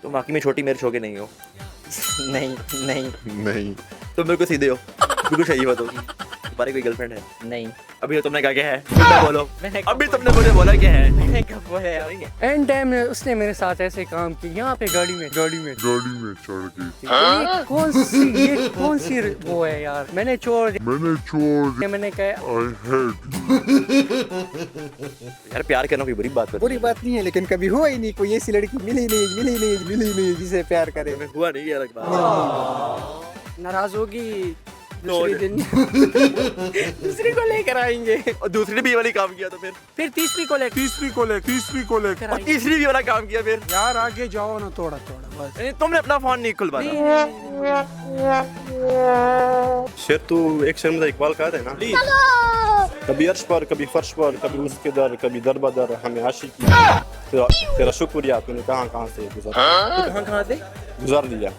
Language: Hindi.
तुम वाकई में छोटी मेरे छोके नहीं हो। नहीं नहीं नहीं। तुम बिल्कुल सीधे हो, बिल्कुल सही हो तुम। तुम्हारी कोई गर्लफ्रेंड है? नहीं। अभी तो तुमने कहा क्या है? तुमने बोलो। अभी तुमने मुझे बोला क्या है? मैंने कब बोला यार? एंड टाइम में उसने मेरे साथ ऐसे काम किया यहाँ पे गाड़ी में गाड़ी में चढ़ के ये कौन सी वो है यार। मैंने छोड़ दिया, मैंने कहा आई हेट। यार प्यार करना कोई बुरी बात है। बुरी बात नहीं है, लेकिन कभी हुआ ही नहीं, कोई ऐसी लड़की मिली नहीं जिसे प्यार करे। हुआ नहीं यार बात। नाराज होगी दूसरे दिन दूसरी को लेकर आएंगे, और दूसरी भी ये वाली काम किया तो फिर तीसरी को लेकर और तीसरी भी वाला काम किया फिर। यार आगे जाओ ना थोड़ा बस। तुमने अपना फोन नहीं खुलवाया। शेर तू एक शेर में इकबाल कहा था ना, कभी अर्श पर कभी फर्श पर कभी उसके दर कभी दर बदर हमें आशिकी तेरा शुक्रिया तूने कहाँ से गुजर कहाँ से गुजार लिया।